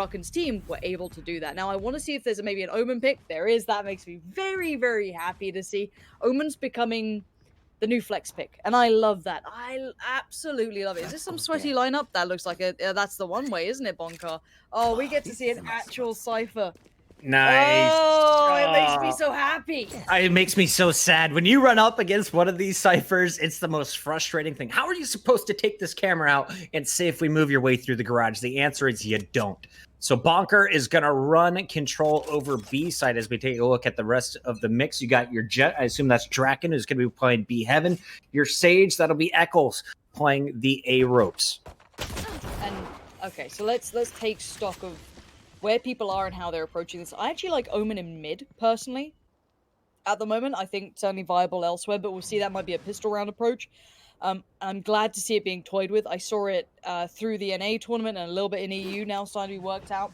Draken's team were able to do that. Now, I want to see if there's maybe an Omen pick. There is. That makes me very, very happy to see. Omen's becoming the new flex pick, and I love that. I absolutely love it. Is this some sweaty lineup? That looks like a that's the one way, isn't it, Bonkar? Oh, we get to see an actual Cypher. Nice. Oh, it makes me so happy. It makes me so sad. When you run up against one of these ciphers, it's the most frustrating thing. How are you supposed to take this camera out and safely move your way through the garage? The answer is you don't. So Bonkar is going to run control over B side as we take a look at the rest of the mix. You got your Jet. I assume that's Draken, who's going to be playing B Heaven. Your Sage, that'll be Eccles playing the A ropes. And okay, so let's take stock of where people are and how they're approaching this. I actually like Omen in mid, personally. At the moment, I think certainly viable elsewhere, but we'll see that might be a pistol round approach. I'm glad to see it being toyed with. I saw it through the NA tournament and a little bit in EU now starting to be worked out.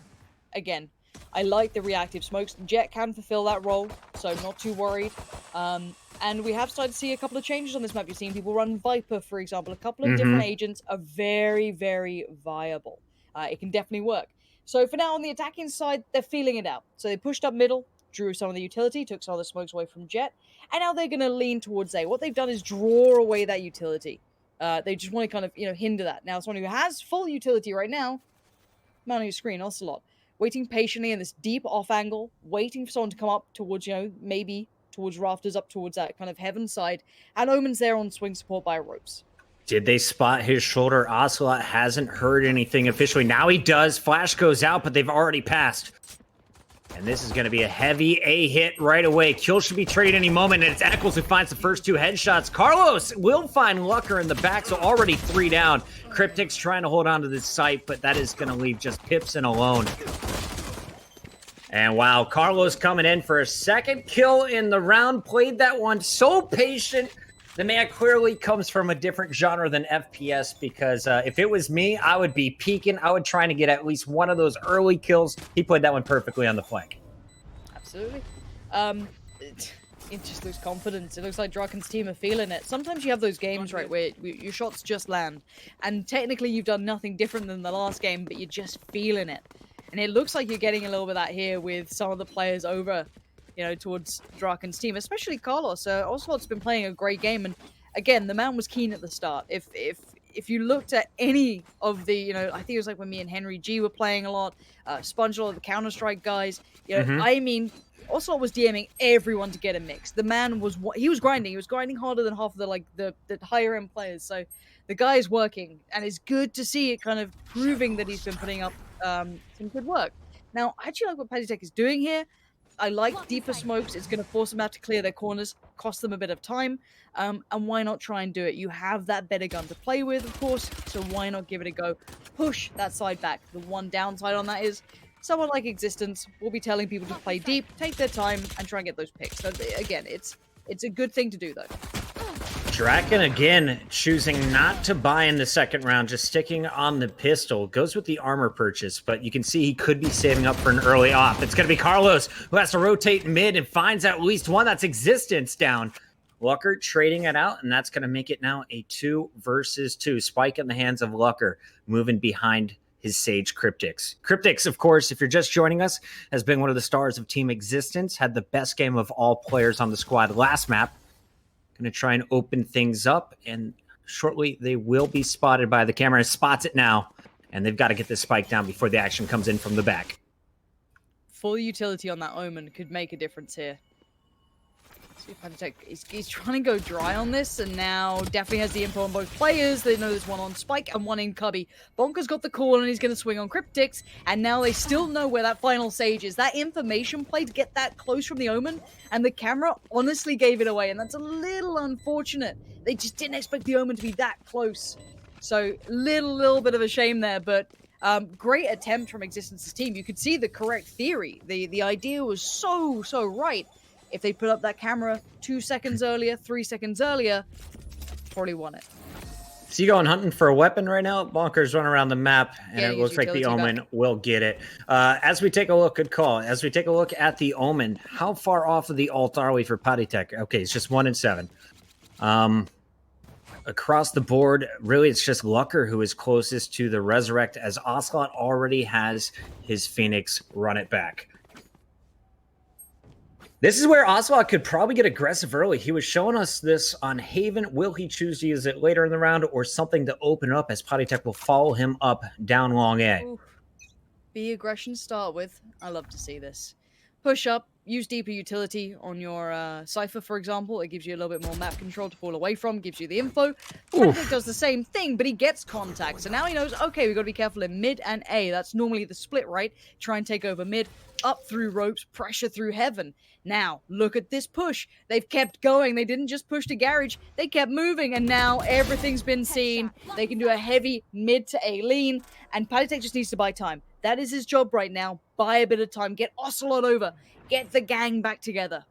Again, I like the reactive smokes. Jet can fulfill that role, so not too worried. And we have started to see a couple of changes on this map. You've seen people run Viper, for example. A couple of different agents are very, very viable. It can definitely work. So for now, on the attacking side, they're feeling it out. So they pushed up middle, drew some of the utility, took some of the smokes away from Jet, and now they're going to lean towards A. What they've done is draw away that utility. They just want to kind of, hinder that. Now, someone who has full utility right now, man on your screen, ocelote, waiting patiently in this deep off angle, waiting for someone to come up towards, maybe towards rafters, up towards that kind of heaven side, and Omen's there on swing support by ropes. Did they spot his shoulder? Ocelot hasn't heard anything officially. Now he does. Flash goes out, but they've already passed. And this is going to be a heavy A hit right away. Kill should be traded any moment, and it's Eccles who finds the first two headshots. Carlos will find luckeRRR in the back, so already 3 down. Kryptix trying to hold on to this site, but that is going to leave just pipsoN alone. And wow, Carlos coming in for a second kill in the round. Played that one so patient. The man clearly comes from a different genre than FPS because if it was me, I would be peeking. I would try to get at least one of those early kills. He played that one perfectly on the flank. Absolutely. It just looks confidence. It looks like Draken's team are feeling it. Sometimes you have those games, right, where your shots just land. And technically you've done nothing different than the last game, but you're just feeling it. And it looks like you're getting a little bit of that here with some of the players over towards Draken's team, especially Carlos. Ocelot's been playing a great game, and again, the man was keen at the start. If you looked at any of the, I think it was like when me and Henry G were playing a lot, Sponge, a lot of the Counter-Strike guys, I mean, Ocelot was DMing everyone to get a mix. The man was grinding. He was grinding harder than half of the higher end players. So the guy is working, and it's good to see it kind of proving that he's been putting up some good work. Now, I actually like what Patitek is doing here. I like deeper smokes. It's going to force them out to clear their corners, cost them a bit of time, and why not try and do it? You have that better gun to play with, of course, so why not give it a go? Push that side back. The one downside on that is someone like Existence will be telling people to play deep, take their time, and try and get those picks. So again, it's a good thing to do, though. Draken again choosing not to buy in the second round, just sticking on the pistol. Goes with the armor purchase, but you can see he could be saving up for an early off. It's going to be Carlos who has to rotate mid and finds at least one. That's Existence down. luckeRRR trading it out, and that's going to make it now a 2 versus 2. Spike in the hands of luckeRRR, moving behind his Sage Kryptix. Kryptix, of course, if you're just joining us, has been one of the stars of Team Existence, had the best game of all players on the squad last map. Going to try and open things up, and shortly they will be spotted by the camera. Spots it now, and they've got to get this spike down before the action comes in from the back. Full utility on that Omen could make a difference here. See if Patitek, he's trying to go dry on this, and now definitely has the info on both players. They know there's one on Spike and one in Cubby. Bonkar's got the call, and he's going to swing on Kryptix, and now they still know where that final Sage is. That information play to get that close from the Omen, and the camera honestly gave it away, and that's a little unfortunate. They just didn't expect the Omen to be that close. So, little bit of a shame there, but great attempt from Existence's team. You could see the correct theory. The idea was so right. If they put up that camera 2 seconds earlier, 3 seconds earlier, probably won it. So you going hunting for a weapon right now? Bonkar's running around the map, and yeah, it looks like the Omen will get it. As we take a look, good call. As we take a look at the Omen, how far off of the ult are we for Patitek? Okay, it's just 1 in 7. across the board, really, it's just luckeRRR who is closest to the resurrect, as ocelote already has his Phoenix run it back. This is where ocelote could probably get aggressive early. He was showing us this on Haven. Will he choose to use it later in the round or something to open up, as Patitek will follow him up down long A? Ooh. B aggression start with. I love to see this. Push up, use deeper utility on your Cypher, for example. It gives you a little bit more map control to fall away from, gives you the info. Patitek does the same thing, but he gets contact. So now he knows, okay, we've got to be careful in mid and A. That's normally the split, right? Try and take over mid, up through ropes, pressure through heaven. Now, look at this push. They've kept going. They didn't just push to garage. They kept moving, and now everything's been seen. They can do a heavy mid to A lean, and Patitek just needs to buy time. That is his job right now. Buy a bit of time. Get ocelote over. Get the gang back together.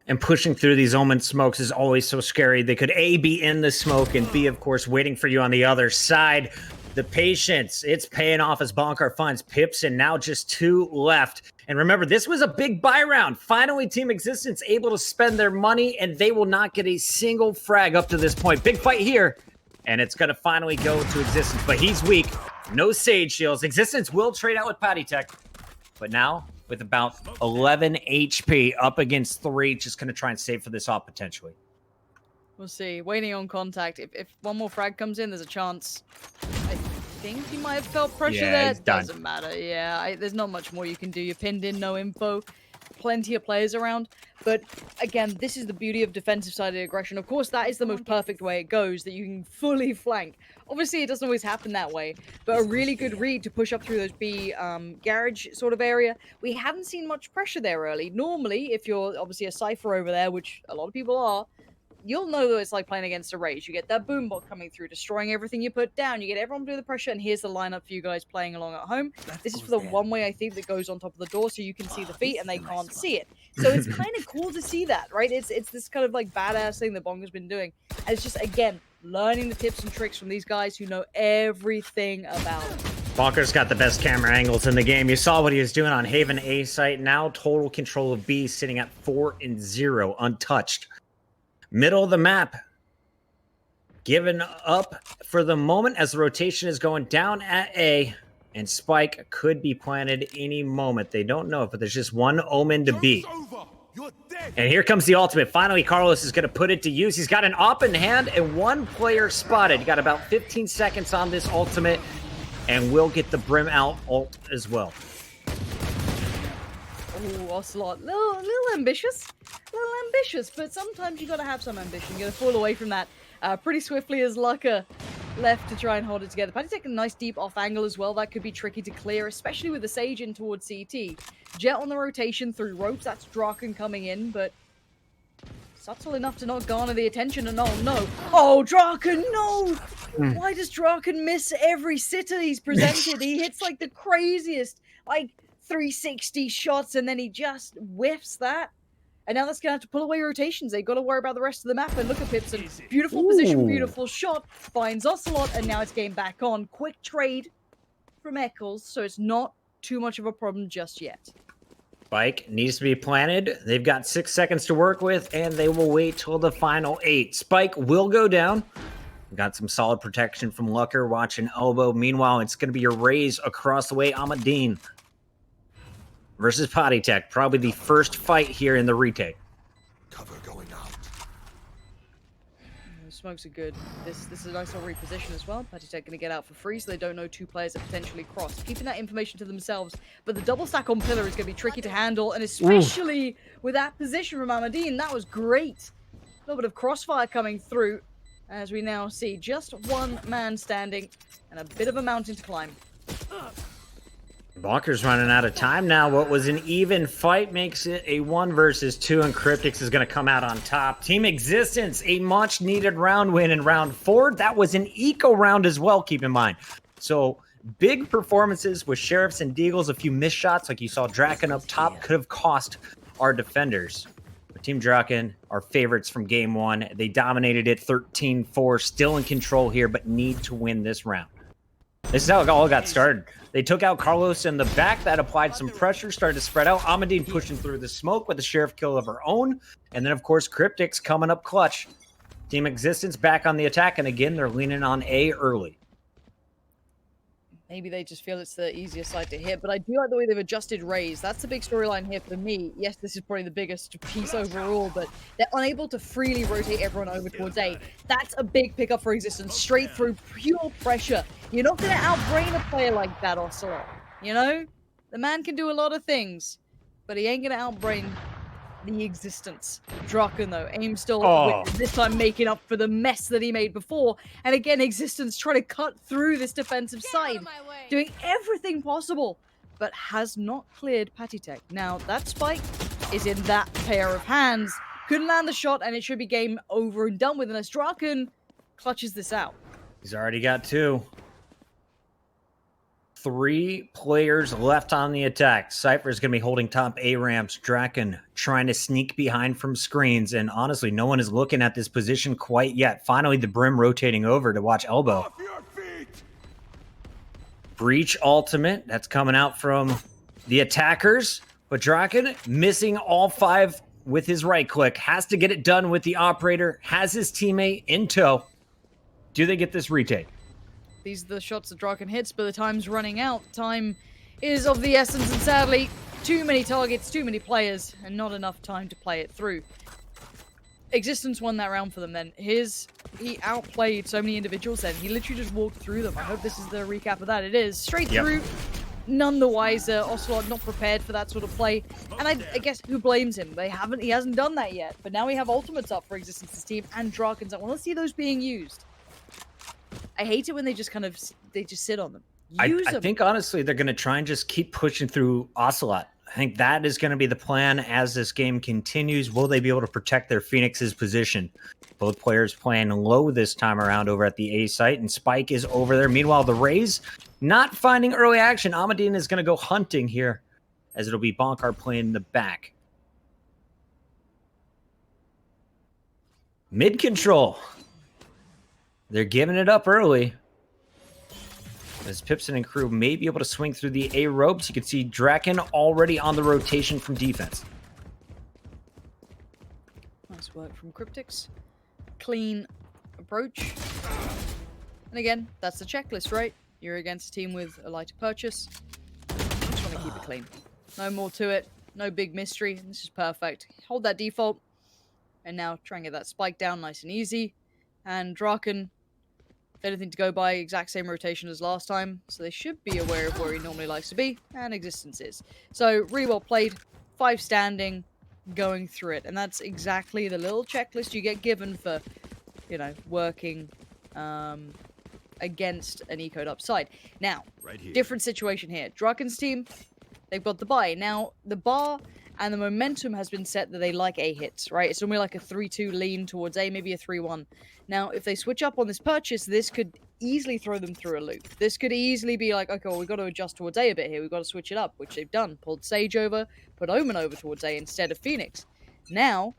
And pushing through these Omen smokes is always so scary. They could A, be in the smoke, and B, of course, waiting for you on the other side. The patience, it's paying off as Bonkar finds pipsoN. Now just 2 left. And remember, this was a big buy round. Finally, Team ex6TenZ able to spend their money, and they will not get a single frag up to this point. Big fight here, and it's going to finally go to ex6TenZ, but he's weak. No Sage shields. ex6TenZ will trade out with Patitek, but now with about 11 HP up against 3, just going to try and save for this off potentially. We'll see. Waiting on contact. If one more frag comes in, there's a chance. I think he might have felt pressure there. He's done. Doesn't matter. Yeah, there's not much more you can do. You're pinned in, no info. Plenty of players around. But again, this is the beauty of defensive-sided aggression. Of course, that is the most perfect way it goes, that you can fully flank. Obviously, it doesn't always happen that way, but a really good read to push up through those B garage sort of area. We haven't seen much pressure there early. Normally, if you're obviously a Cypher over there, which a lot of people are, you'll know that it's like playing against a Rage. You get that boombot coming through, destroying everything you put down. You get everyone through the pressure, and here's the lineup for you guys playing along at home. This is for the one way, I think, that goes on top of the door, so you can see the feet and they can't see it. So it's kind of cool to see that, right? It's this kind of like badass thing that Bonkar's been doing. And it's just, again, learning the tips and tricks from these guys who know everything about it. Bonkar's got the best camera angles in the game. You saw what he was doing on Haven A site. Now total control of B, sitting at 4-0, untouched. Middle of the map, given up for the moment as the rotation is going down at A, and Spike could be planted any moment. They don't know it, but there's just one Omen to B. And here comes the ultimate. Finally, Carlos is going to put it to use. He's got an op in hand and 1 player spotted. You got about 15 seconds on this ultimate, and we'll get the brim out ult as well. Ooh, ocelote. Little ambitious. But sometimes you gotta have some ambition. You gotta fall away from that pretty swiftly as luckeRRR left to try and hold it together. Patitek a nice deep off angle as well. That could be tricky to clear, especially with the Sage in towards CT. Jet on the rotation through ropes. That's Draken coming in, but subtle enough to not garner the attention. And oh no. Oh, Draken, no! Why does Draken miss every sitter he's presented? He hits like the craziest, like 360 shots, and then he just whiffs that. And now that's going to have to pull away rotations. They've got to worry about the rest of the map. And look at pipsoN. Beautiful position, beautiful shot. Finds ocelote, and now it's game back on. Quick trade from Eccles, so it's not too much of a problem just yet. Spike needs to be planted. They've got 6 seconds to work with, and they will wait till the final 8. Spike will go down. Got some solid protection from luckeRRR, watching elbow. Meanwhile, it's going to be your raise across the way. Amandine versus Patitek, probably the first fight here in the retake. Cover going out. The smokes are good. This is a nice little reposition as well. Patitek going to get out for free, so they don't know 2 players are potentially crossed. Keeping that information to themselves, but the double stack on pillar is going to be tricky to handle, and especially with that position from Amandine, that was great. A little bit of crossfire coming through, as we now see just 1 man standing and a bit of a mountain to climb. Bonkar's running out of time now. What was an even fight makes it a 1 versus 2, and Kryptix is going to come out on top. Team ex6TenZ, a much-needed round win in round 4. That was an eco round as well, keep in mind. So, big performances with Sheriffs and Deagles. A few missed shots, like you saw Draken up top, could have cost our defenders. But Team Draken, our favorites from game 1. They dominated it 13-4, still in control here, but need to win this round. This is how it all got started. They took out Carlos in the back. That applied some pressure, started to spread out. Amandine pushing through the smoke with a Sheriff kill of her own. And then, of course, Kryptix coming up clutch Team Existence back on the attack, and again, they're leaning on A early. Maybe they just feel it's the easier side to hit, but I do like the way they've adjusted Raze. That's the big storyline here for me. Yes, this is probably the biggest piece overall, but they're unable to freely rotate everyone over towards A. That's a big pickup for Existence, straight through pure pressure. You're not going to outbrain a player like that, ocelote. You know? The man can do a lot of things, but he ain't going to outbrain the Existence. Draken, though, aim still, this time making up for the mess that he made before. And again, Existence trying to cut through this defensive side, doing everything possible, but has not cleared Patitek. Now, that spike is in that pair of hands. Couldn't land the shot, and it should be game over and done with, unless Draken clutches this out. He's already got 2. 3 players left on the attack. Cypher's going to be holding top A ramps. Draken trying to sneak behind from screens. And honestly, no one is looking at this position quite yet. Finally, the Brim rotating over to watch Elbow. Breach ultimate. That's coming out from the attackers. But Draken missing all 5 with his right click. Has to get it done with the operator. Has his teammate in tow. Do they get this retake? These are the shots that Draken hits, but the time's running out. Time is of the essence, and sadly, too many targets, too many players, and not enough time to play it through. Existence won that round for them then. He outplayed so many individuals then. He literally just walked through them. I hope this is the recap of that. It is. Straight through. None the wiser. ocelote not prepared for that sort of play. And I guess who blames him? He hasn't done that yet. But now we have ultimates up for Existence's team, and Draken's up. Well, let's see those being used. I hate it when they just sit on them. I think honestly they're going to try and just keep pushing through ocelote. I think that is going to be the plan as this game continues. Will they be able to protect their Phoenix's position? Both players playing low this time around over at the A site, and Spike is over there. Meanwhile, the Rays not finding early action. Amandine is going to go hunting here, as it'll be Bonkar playing in the back. Mid control. They're giving it up early. As pipsoN and crew may be able to swing through the A ropes. You can see Draken already on the rotation from defense. Nice work from Kryptix. Clean approach. And again, that's the checklist, right? You're against a team with a lighter purchase. Just want to keep it clean. No more to it. No big mystery. This is perfect. Hold that default. And now try and get that spike down nice and easy. And Draken, anything to go by, exact same rotation as last time, so they should be aware of where he normally likes to be, and Existence is. So, really well played, 5 standing, going through it, and that's exactly the little checklist you get given for, you know, working against an ecoed upside. Now, different situation here. Draken's team, they've got the buy. Now, the bar and the momentum has been set that they like A hits, right? It's normally like a 3-2 lean towards A, maybe a 3-1. Now, if they switch up on this purchase, this could easily throw them through a loop. This could easily be like, okay, well, we've got to adjust towards A a bit here. We've got to switch it up, which they've done. Pulled Sage over, put Omen over towards A instead of Phoenix. Now,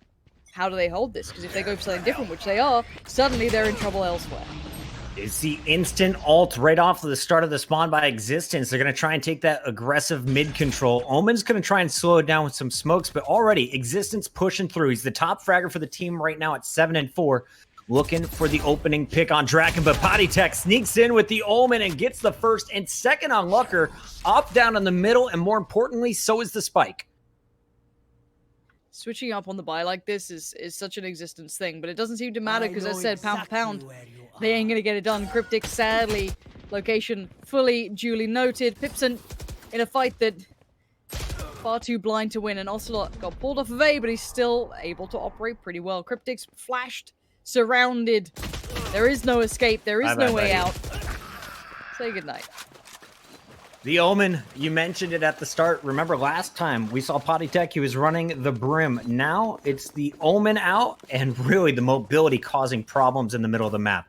how do they hold this? Because if they go for something different, which they are, suddenly they're in trouble elsewhere. It's the instant ult right off of the start of the spawn by Existence. They're going to try and take that aggressive mid control. Omen's going to try and slow it down with some smokes, but already Existence pushing through. He's the top fragger for the team right now at 7-4. Looking for the opening pick on Draken, but Patitek sneaks in with the Omen and gets the first and second on luckeRRR. Up, down in the middle, and more importantly, so is the spike. Switching up on the buy like this is such an Existence thing, but it doesn't seem to matter because, as I said, pound for pound, they ain't going to get it done. Kryptix, sadly, location fully duly noted. pipsoN in a fight that far too blind to win, and ocelote got pulled off of A, but he's still able to operate pretty well. Kryptix flashed, surrounded. There is no escape. There is no way out. Say goodnight. The Omen, you mentioned it at the start. Remember last time we saw Patitek, he was running the Brim. Now it's the Omen out, and really the mobility causing problems in the middle of the map.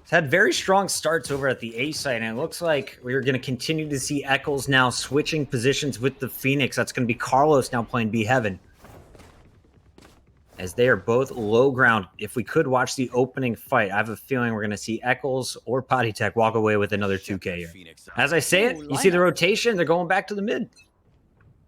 It's had very strong starts over at the A site, and it looks like we're going to continue to see Eccles now switching positions with the Phoenix. That's going to be Carlos now playing B Heaven, as they are both low ground. If we could watch the opening fight, I have a feeling we're going to see Eccles or Patitek walk away with another 2K here. As I say it, you see the rotation, they're going back to the mid.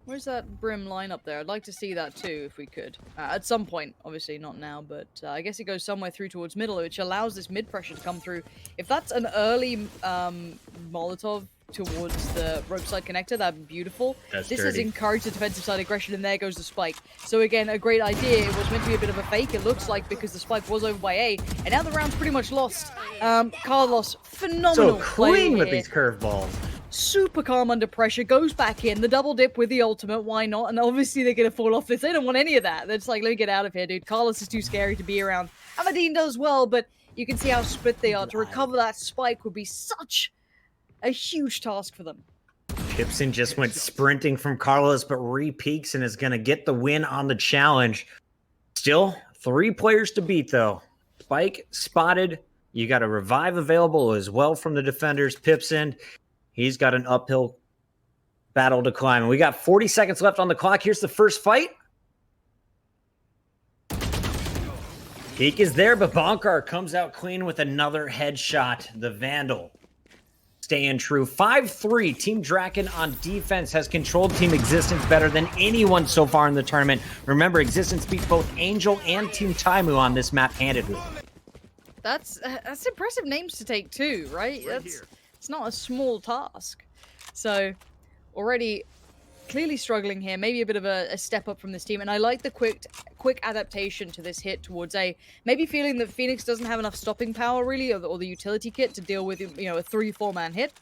Where's that Brim line up there? I'd like to see that too, if we could. At some point, obviously not now, but I guess it goes somewhere through towards middle, which allows this mid pressure to come through. If that's an early Molotov towards the rope side connector, that'd be beautiful. That's this has dirty. encouraged the defensive side aggression, and there goes the spike. So again, a great idea. It was meant to be a bit of a fake, it looks like, because the spike was over by A, and now the round's pretty much lost. Carlos, phenomenal So clean play with here. these curveballs. Super calm under pressure, goes back in, the double dip with the ultimate, why not? And obviously they're going to fall off this. They don't want any of that. They're just like, let me get out of here, dude. Carlos is too scary to be around. Amandine does well, but you can see how split they are. To recover that spike would be such a huge task for them. pipsoN just went sprinting from Carlos, but re-peaks and is going to get the win on the challenge. Still, 3 players to beat, though. Spike spotted. You got a revive available as well from the defenders. pipsoN, he's got an uphill battle to climb. And we got 40 seconds left on the clock. Here's the first fight. Peak is there, but Bonkar comes out clean with another headshot. The Vandal staying true. 5-3. Team Draken on defense has controlled Team Existence better than anyone so far in the tournament. Remember, Existence beat both Angel and Team Taimu on this map handedly. That's impressive names to take too, right? It's not a small task. So already clearly struggling here, maybe a bit of a step up from this team, and I like the quick adaptation to this hit towards A. Maybe feeling that Phoenix doesn't have enough stopping power really, or the utility kit to deal with, you know, a 3-4 man hit.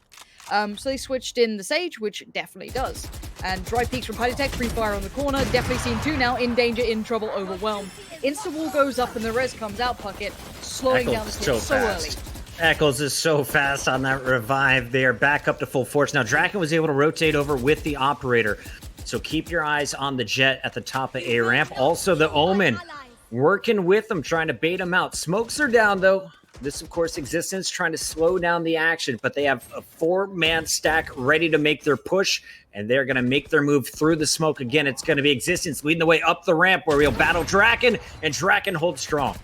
So they switched in the Sage, which definitely does. And dry peaks from Patitek, free fire on the corner, definitely seen 2 now, in danger, in trouble, overwhelmed. Insta-wall goes up and the res comes out, Puckett, slowing down the hit so early. Eccles is so fast on that revive. They are back up to full force. Now, Draken was able to rotate over with the operator. So keep your eyes on the Jet at the top of A ramp. Also, the Omen working with them, trying to bait them out. Smokes are down, though. This, of course, Existence trying to slow down the action, but they have a 4-man stack ready to make their push, and they're going to make their move through the smoke again. It's going to be Existence leading the way up the ramp where we'll battle Draken, and Draken holds strong.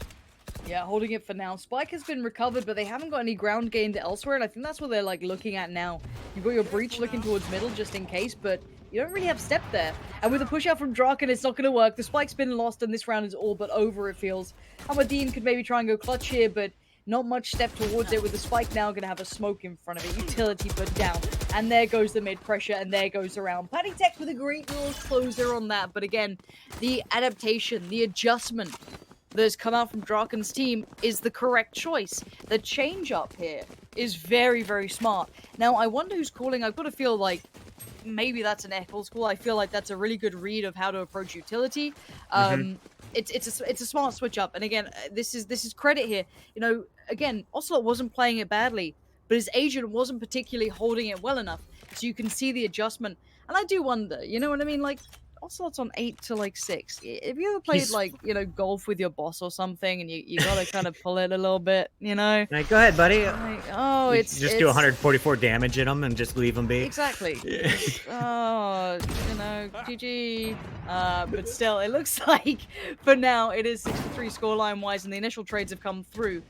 Yeah, holding it for now. Spike has been recovered, but they haven't got any ground gained elsewhere, and I think that's what they're like looking at now. You've got your breach looking towards middle just in case, but you don't really have step there. And with a push out from Draken, it's not going to work. The spike's been lost, and this round is all but over, it feels. Amandine could maybe try and go clutch here, but not much step towards it, with the spike now going to have a smoke in front of it. Utility put down. And there goes the mid pressure, and there goes the round. Patitek with a great little closer on that, but again, the adaptation, the adjustment that has come out from Draken's team is the correct choice. The change up here is very, very smart. Now, I wonder who's calling. I've got to feel like maybe that's an Eccles call. I feel like that's a really good read of how to approach utility. It's a smart switch up. And again, this is credit here. You know, again, ocelote wasn't playing it badly, but his agent wasn't particularly holding it well enough. So you can see the adjustment. And I do wonder, you know what I mean? Like, ocelote's on 8 to like 6. Have you ever played like, you know, golf with your boss or something, and you gotta kind of pull it a little bit, you know? Right, go ahead, buddy. Like, oh, You just do 144 damage in them and just leave them be. Exactly. Oh, you know, GG. But still, it looks like for now it is 6-3 scoreline wise, and the initial trades have come through.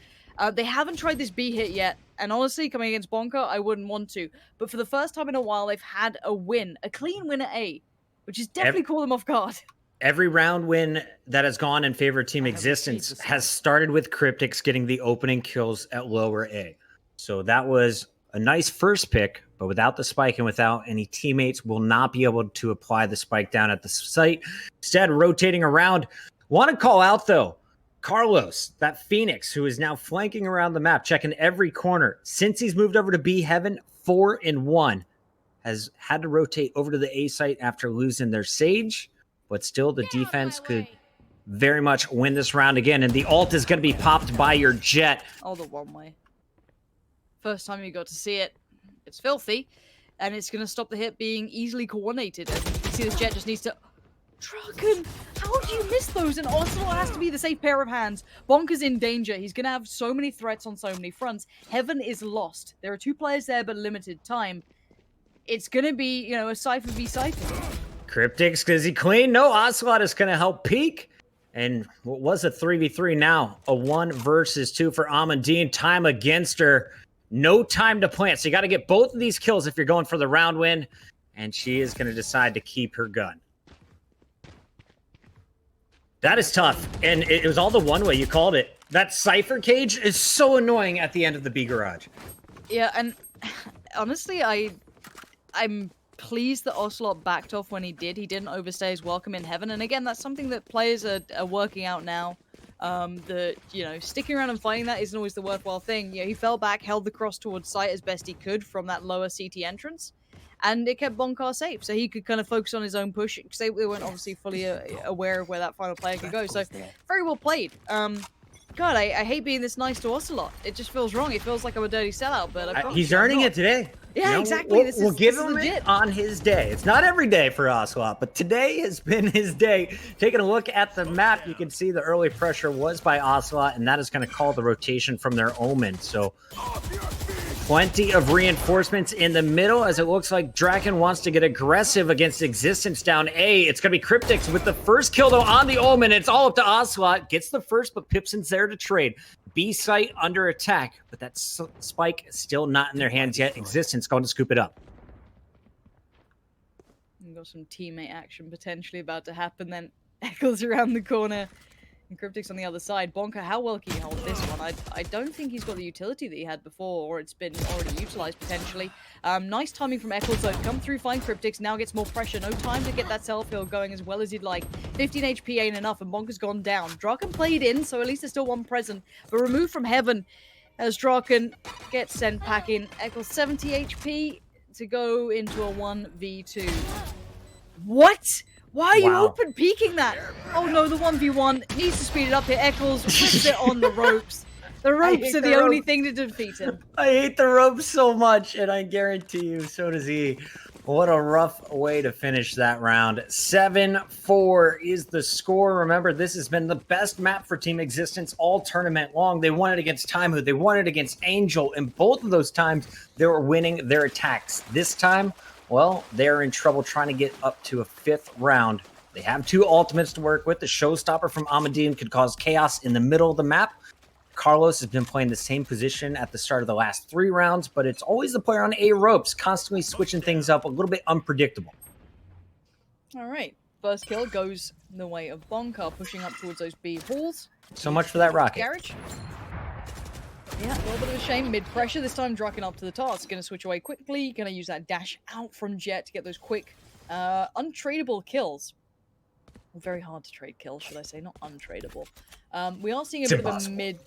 They haven't tried this B hit yet, and honestly, coming against Bonkar, I wouldn't want to. But for the first time in a while, they've had a win, a clean win at A, which has definitely caught them off guard. Every round win that has gone in favor of Team Existence has started with Kryptix getting the opening kills at lower A. So that was a nice first pick, but without the spike and without any teammates, will not be able to apply the spike down at the site. Instead, rotating around. Want to call out, though, Carlos, that Phoenix, who is now flanking around the map, checking every corner. Since he's moved over to B Heaven, 4-1. Has had to rotate over to the A site after losing their Sage, but still the defense could very much win this round again, and the ult is going to be popped by your Jet. Oh, the one way. First time you got to see it. It's filthy, and it's going to stop the hit being easily coordinated. And you can see this Jet just needs to... Draken! How do you miss those? And Ocelot has to be the safe pair of hands. Bonkar's in danger. He's going to have so many threats on so many fronts. Heaven is lost. There are 2 players there, but limited time. It's going to be, you know, a Cypher v Cypher. Kryptix, is he clean? No, Ocelot is going to help peak. And what was a 3v3 now? A 1 versus 2 for Amandine. Time against her. No time to plant. So you got to get both of these kills if you're going for the round win. and she is going to decide to keep her gun. That is tough, and it was all the one-way. You called it. That Cypher cage is so annoying at the end of the B garage. Yeah, and honestly, I'm pleased that ocelote backed off when he did. He didn't overstay his welcome in heaven, and again, that's something that players are working out now. That, you know, sticking around and fighting that isn't always the worthwhile thing. You know, he fell back, held the cross towards sight as best he could from that lower CT entrance, and it kept Bonkar safe, so he could kind of focus on his own push, because they weren't obviously fully aware of where that final player could go, so very well played. God, I hate being this nice to ocelote. It just feels wrong. It feels like I'm a dirty sellout, but he's earning it today. Yeah, you know, exactly. We'll give him it on his day. It's not every day for ocelote, but today has been his day. Taking a look at the map, you can see the early pressure was by ocelote, and that is going to call the rotation from their omen. So plenty of reinforcements in the middle, as it looks like Draken wants to get aggressive against Existence down A. It's going to be Kryptix with the first kill, though, on the omen. It's all up to ocelote. Gets the first, but pipsoN's there to trade. B site under attack, but that spike is still not in their hands yet. Existence going to scoop it up. We've got some teammate action potentially about to happen then. Eccles around the corner. And Kryptix on the other side. Bonkar, how well can he hold this one? I don't think he's got the utility that he had before, or it's been already utilized potentially. Nice timing from Eccles, though. Come through, find Kryptix. Now gets more pressure. No time to get that self-heal going as well as he'd like. 15 HP ain't enough, and Bonkar's gone down. Draken played in, so at least there's still one present. But removed from heaven as Draken gets sent packing. Eccles 70 HP to go into a 1v2. What? Why are you open peeking that? Oh no, the 1v1 needs to speed it up here. Eccles puts it on the ropes. The ropes are the only thing to defeat him. I hate the ropes so much, and I guarantee you, so does he. What a rough way to finish that round. 7-4 is the score. Remember, this has been the best map for Team Existence all tournament long. They won it against Taimu. They won it against Angel, and both of those times, they were winning their attacks. This time, well, they're in trouble trying to get up to a 5th round. They have 2 ultimates to work with. The showstopper from Amandine could cause chaos in the middle of the map. Carlos has been playing the same position at the start of the last 3 rounds, but it's always the player on A ropes, constantly switching things up, a little bit unpredictable. All right. First kill goes the way of Bonkar, pushing up towards those B halls. So much for that rocket. Garage. Yeah, a little bit of a shame. Mid-pressure. This time, Draken up to the task. Going to switch away quickly. Going to use that dash out from Jet to get those quick, untradeable kills. Very hard to trade kills, should I say. Not untradeable. We are seeing a bit of a mid...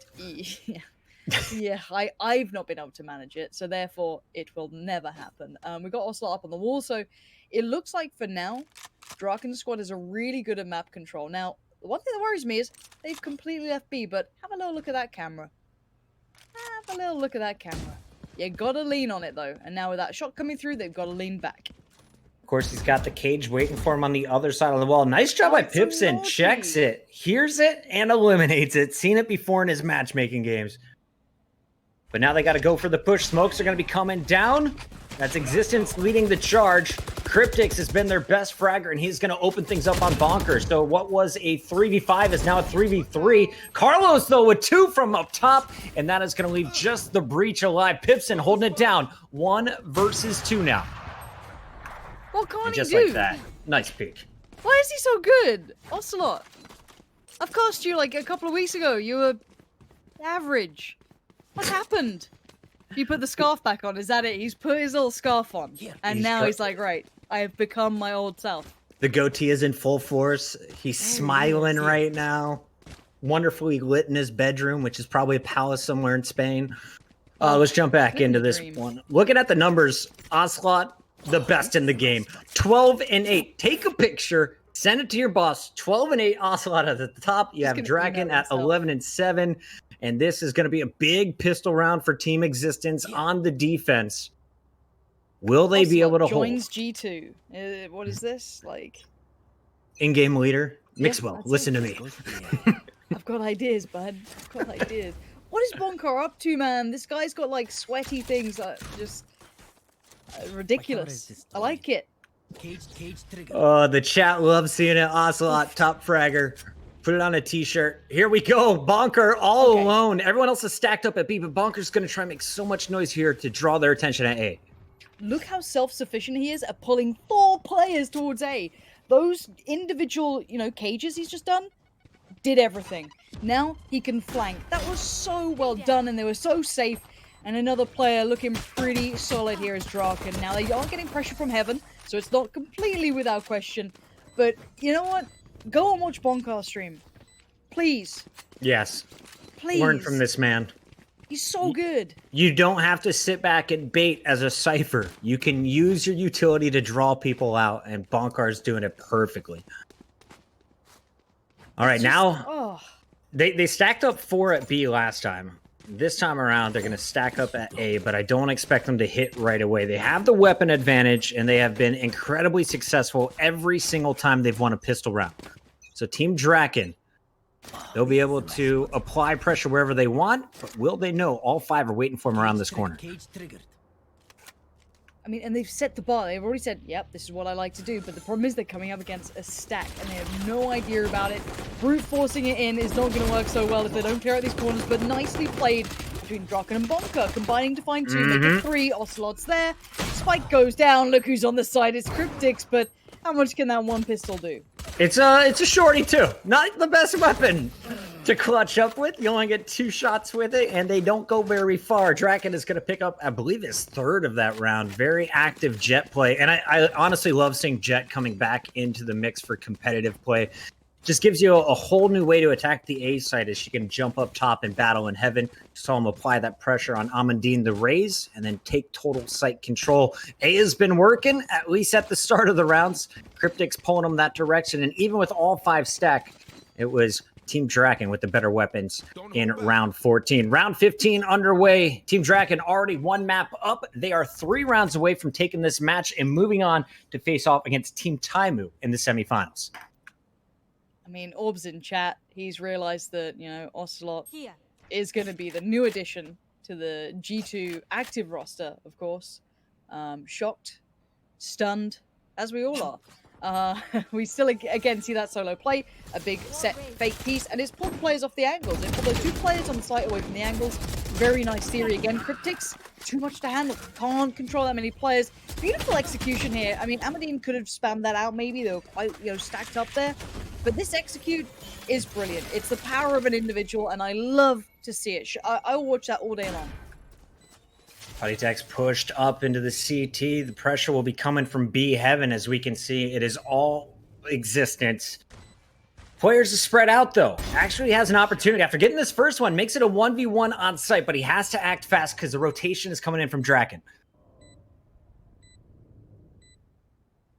yeah, I've not been able to manage it, so therefore it will never happen. We got ocelote up on the wall, so it looks like for now, Draken's squad is really good at map control. Now, the one thing that worries me is they've completely left B, but have a little look at that camera. Have a little look at that camera. You gotta lean on it, though. And now with that shot coming through, they've got to lean back. Of course, he's got the cage waiting for him on the other side of the wall. Nice job by pipsoN. Checks it, hears it, and eliminates it. Seen it before in his matchmaking games. But now they got to go for the push. Smokes are going to be coming down. That's Existence leading the charge. Kryptix has been their best fragger, and he's going to open things up on Bonkar. So what was a 3v5 is now a 3v3. Carlos, though, with 2 from up top, and that is going to leave just the breach alive. pipsoN holding it down. 1 versus 2 now. What can't and just he do? like that. Nice peek. Why is he so good? Ocelote. I've cast you like a couple of weeks ago. You were average. What happened? You put the scarf back on, is that it? He's put his little scarf on. Yeah, and now he's like, right, I have become my old self. The goatee is in full force. He's smiling right now. Wonderfully lit in his bedroom, which is probably a palace somewhere in Spain. Let's jump back into this one. Looking at the numbers, ocelote, the best in the game. 12-8. Take a picture, send it to your boss. 12-8 ocelote at the top. You have Draken at 11-7. And this is going to be a big pistol round for Team Existence on the defense. Will they be able to hold? Joins G2. What is this? Like... In-game leader? Mixwell, listen to me. I've got ideas, bud. I've got ideas. What is Bonkar up to, man? This guy's got, like, sweaty things that just... ridiculous. I like it. Oh, the chat loves seeing it. Ocelote, top fragger. Put it on a t-shirt. Here we go. Bonkar all alone. Everyone else is stacked up at B, but Bonkar's going to try and make so much noise here to draw their attention at A. look how self-sufficient he is at pulling 4 players towards A. Those individual, you know, cages he's just done did everything. Now he can flank. That was so well done, and they were so safe. And another player looking pretty solid here is Draken. Now they are getting pressure from heaven, so it's not completely without question. But you know what? Go and watch Bonkar stream. Please. Yes. Please. Learn from this man. He's so good. You don't have to sit back and bait as a Cypher. You can use your utility to draw people out, and Bonkar's doing it perfectly. All right, now they stacked up 4 at B last time. This time around, they're going to stack up at A, but I don't expect them to hit right away. They have the weapon advantage, and they have been incredibly successful every single time they've won a pistol round. So Team Draken, they'll be able to apply pressure wherever they want, but will they know all 5 are waiting for them around this corner? I mean, and they've set the bar. They've already said, yep, this is what I like to do. But the problem is they're coming up against a stack, and they have no idea about it. Brute forcing it in is not going to work so well if they don't clear out these corners. But nicely played between Draken and Bonkar, combining to find 2, make it 3. Ocelote's there. Spike goes down. Look who's on the side. It's Kryptix, but how much can that one pistol do? It's a shorty too. Not the best weapon to clutch up with. You only get 2 shots with it, and they don't go very far. Draken is going to pick up, I believe, his 3rd of that round. Very active Jet play, and I honestly love seeing Jet coming back into the mix for competitive play. Just gives you a whole new way to attack the A side as she can jump up top and battle in heaven. Saw him apply that pressure on Amandine the raise and then take total site control. A has been working, at least at the start of the rounds. Kryptix pulling them that direction, and even with all 5 stack, it was Team Draken with the better weapons in round 14. Round 15 underway. Team Draken already 1 map up. They are 3 rounds away from taking this match and moving on to face off against Team Taimu in the semifinals. I mean, Orb's in chat. He's realized that, you know, Ocelote is going to be the new addition to the G2 active roster, of course. Shocked, stunned, as we all are. We still, again, see that solo play, a big set fake piece, and it's pulled players off the angles. They pulled those 2 players on the site away from the angles. Very nice theory again. Kryptix, too much to handle. Can't control that many players. Beautiful execution here. I mean, Amandine could have spammed that out maybe. They were quite, you know, stacked up there. But this execute is brilliant. It's the power of an individual, and I love to see it. I will watch that all day long. Patitek's pushed up into the CT. The pressure will be coming from B heaven, as we can see. It is all existence. Players are spread out, though. Actually has an opportunity. After getting this first one, makes it a 1v1 on site, but he has to act fast because the rotation is coming in from Draken.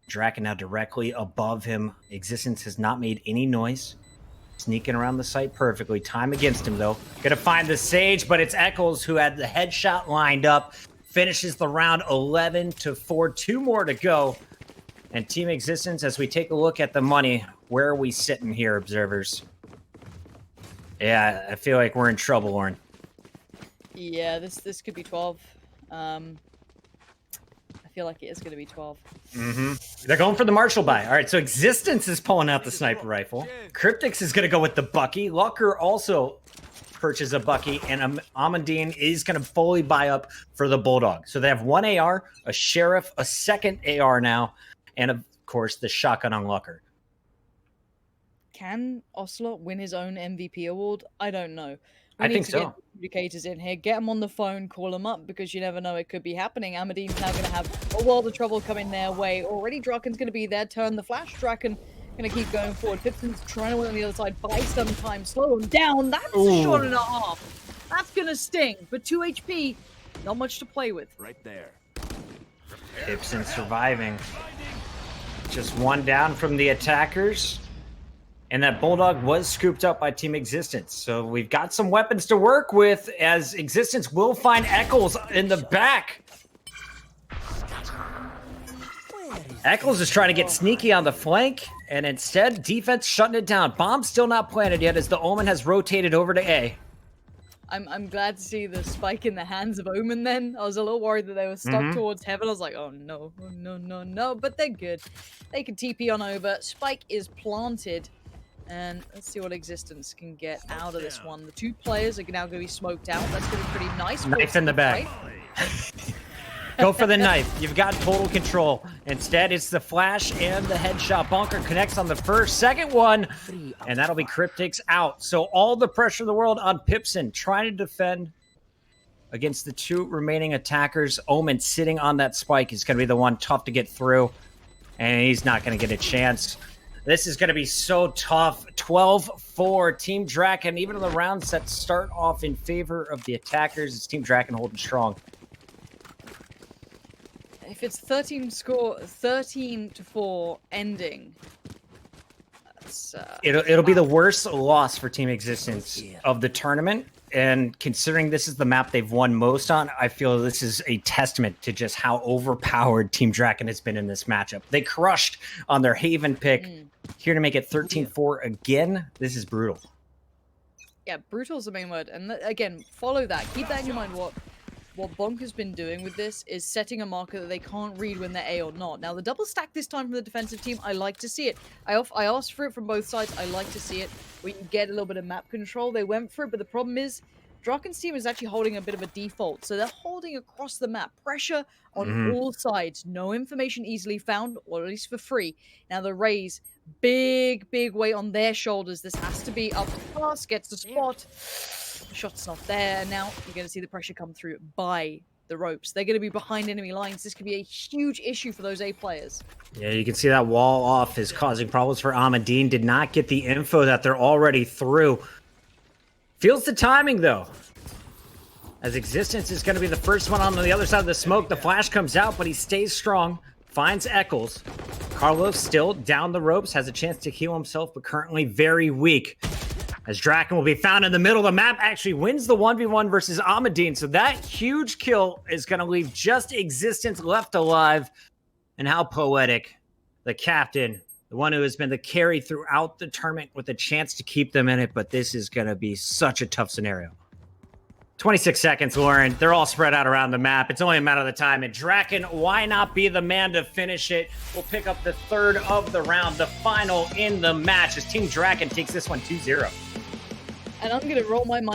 Draken now directly above him. Existence has not made any noise. Sneaking around the site perfectly. Time against him, though. Gonna find the Sage, but it's Eccles who had the headshot lined up. Finishes the round 11-4. 2 more to go. And Team Existence, as we take a look at the money, where are we sitting here, observers? Yeah, I feel like we're in trouble, Lauren. Yeah, this could be 12. I feel like it is going to be 12. They're going for the Marshall buy. All right, so Existence is pulling out the sniper rifle. Kryptix is going to go with the Bucky. luckeRRR also purchases a Bucky, and Amandine is going to fully buy up for the Bulldog. So they have 1 AR, a Sheriff, a 2nd AR now, and of course the shotgun on luckeRRR. Can Ocelote win his own MVP award? I don't know. I think so. Get educators in here, get them on the phone, call them up, because you never know, it could be happening. Amandine's now going to have a world of trouble coming their way. Already Draken's going to be there, turn the flash. Draken going to keep going forward. pipsoN's trying to win on the other side, buy some time, slow him down. That's a shot and a half. That's going to sting, but 2 HP, not much to play with. Right there. pipsoN surviving. Just 1 down from the attackers. And that Bulldog was scooped up by Team Existence. So we've got some weapons to work with, as Existence will find Eccles in the back. Eccles is trying to get sneaky on the flank, and instead, defense shutting it down. Bomb still not planted yet, as the Omen has rotated over to A. I'm glad to see the spike in the hands of Omen then. I was a little worried that they were stuck towards heaven. I was like, oh no, no, no, no. But they're good. They can TP on over. Spike is planted. And let's see what Existence can get out of this one. The 2 players are now going to be smoked out. That's going to be pretty nice. Knife in the bag. Go for the knife. You've got total control. Instead, it's the flash and the headshot. Bonkar connects on the first, second one, and that'll be Kryptix out. So all the pressure in the world on pipsoN trying to defend against the two remaining attackers. Omen sitting on that spike is going to be the one tough to get through, and he's not going to get a chance. This is going to be so tough. 12-4, Team Draken. Even in the rounds that start off in favor of the attackers, it's Team Draken holding strong. If it's 13-4 ending, that's it'll be the worst loss for Team Existence of the tournament. And considering this is the map they've won most on, I feel this is a testament to just how overpowered Team Draken has been in this matchup. They crushed on their Haven pick. Here to make it 13-4 again. This is brutal. Yeah, brutal is the main word. And again, follow that. Keep that in your mind. What Bonkar's been doing with this is setting a marker that they can't read when they're A or not. Now, the double stack this time from the defensive team, I like to see it. I asked for it from both sides. I like to see it, where you get a little bit of map control. They went for it, but the problem is, Draken's team is actually holding a bit of a default. So they're holding across the map. Pressure on all sides. No information easily found, or at least for free. Now, the Rays, big weight on their shoulders. This has to be up fast, gets the spot. The shot's not there, and now you're going to see the pressure come through by the ropes. They're going to be behind enemy lines. This could be a huge issue for those A players. Yeah, you can see that wall off is causing problems for Amandine. Did not get the info that they're already through. Feels the timing, though, as Existence is going to be the first one on the other side of the smoke. The flash comes out, but he stays strong, finds Eccles. Carlos still down the ropes, has a chance to heal himself, but currently very weak. As Draken will be found in the middle of the map, actually wins the 1v1 versus Amandine. So that huge kill is going to leave just Existence left alive. And how poetic. The captain, the one who has been the carry throughout the tournament with a chance to keep them in it. But this is going to be such a tough scenario. 26 seconds, Lauren. They're all spread out around the map. It's only a matter of the time. And Draken, why not be the man to finish it? We'll pick up the third of the round, the final in the match, as Team Draken takes this one 2-0. And I'm going to roll my mind